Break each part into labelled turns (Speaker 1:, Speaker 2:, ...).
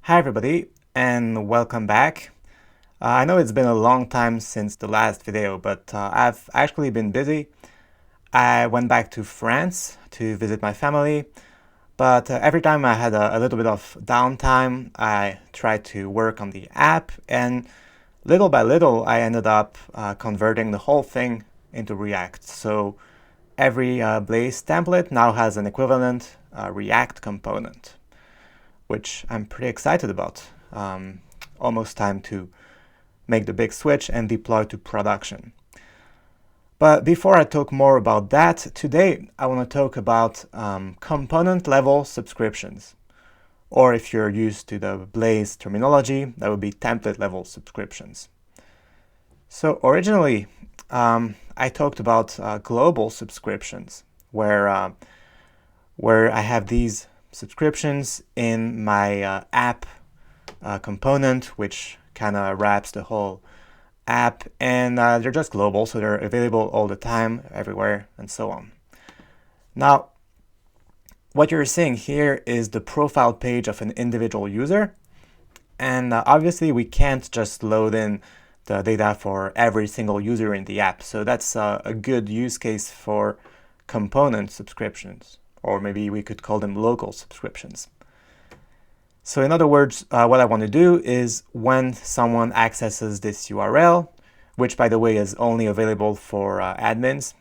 Speaker 1: Hi everybody, and welcome back. I know it's been a long time since the last video, but I've actually been busy. I went back to France to visit my family, but every time I had a little bit of downtime, I tried to work on the app, and little by little I ended up converting the whole thing into React. So every Blaze template now has an equivalent React component, which I'm pretty excited about. Almost time to make the big switch and deploy to production. But before I talk more about that, today I want to talk about component level subscriptions. Or if you're used to the Blaze terminology, that would be template level subscriptions. So originally, I talked about global subscriptions, where I have these subscriptions in my app component, which kind of wraps the whole app, and they're just global, so they're available all the time, everywhere, and so on. Now, what you're seeing here is the profile page of an individual user, and obviously we can't just load in the data for every single user in the app, so that's a good use case for component subscriptions, or maybe we could call them local subscriptions. So in other words, what I want to do is when someone accesses this URL, which by the way is only available for admins,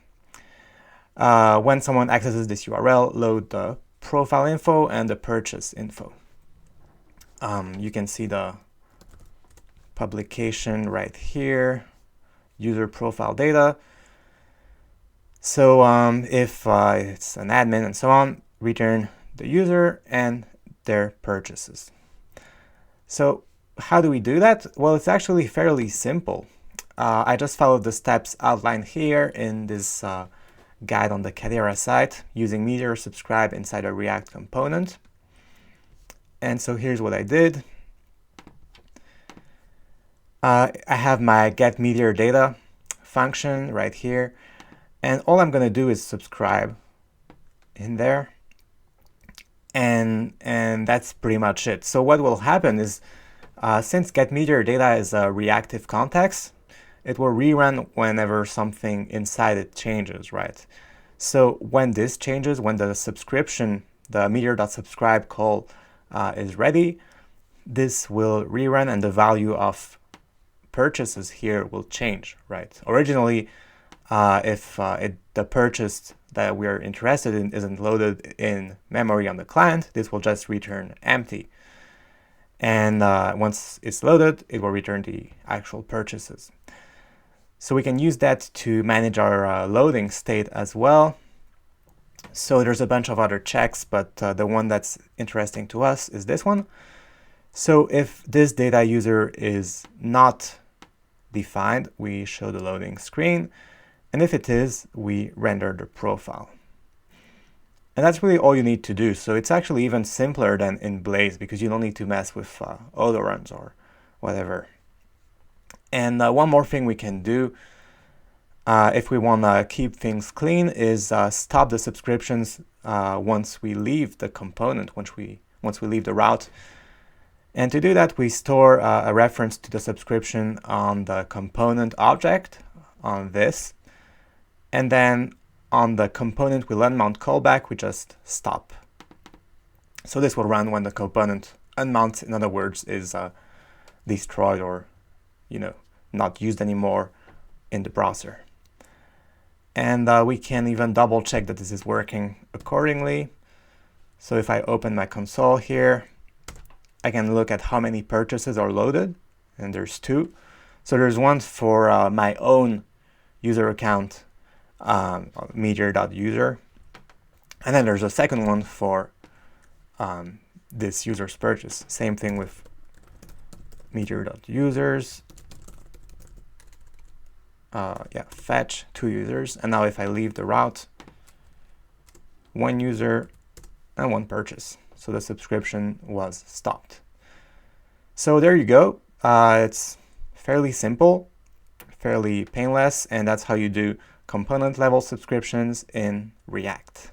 Speaker 1: when someone accesses this URL, load the profile info and the purchase info. You can see the publication right here, user profile data. So if it's an admin and so on, return the user and their purchases. So how do we do that? Well, it's actually fairly simple. I just followed the steps outlined here in this guide on the Kadera site using Meteor subscribe inside a React component. And so here's what I did. I have my get Meteor data function right here, and all I'm going to do is subscribe in there. And that's pretty much it. So what will happen is, since getMeteorData is a reactive context, it will rerun whenever something inside it changes, right? So when this changes, when the subscription, the meteor.subscribe call is ready, this will rerun and the value of purchases here will change, right? Originally, if the purchase that we're interested in isn't loaded in memory on the client, this will just return empty. And once it's loaded, it will return the actual purchases. So we can use that to manage our loading state as well. So there's a bunch of other checks, but the one that's interesting to us is this one. So if this data user is not defined, we show the loading screen. And if it is, we render the profile. And that's really all you need to do. So it's actually even simpler than in Blaze because you don't need to mess with auto runs or whatever. And one more thing we can do if we want to keep things clean is stop the subscriptions once we leave the component, once we leave the route. And to do that, we store a reference to the subscription on the component object on this. And then on the component with unmount callback, we just stop. So this will run when the component unmount, in other words, is destroyed or, not used anymore in the browser. And we can even double check that this is working accordingly. So if I open my console here, I can look at how many purchases are loaded, and there's 2. So there's one for my own user account, meteor.user, and then there's a second one for this user's purchase. Same thing with meteor.users. Fetch 2 users, and now if I leave the route, 1 user and 1 purchase. So the subscription was stopped. So there you go. It's fairly simple, fairly painless, and that's how you do component level subscriptions in React.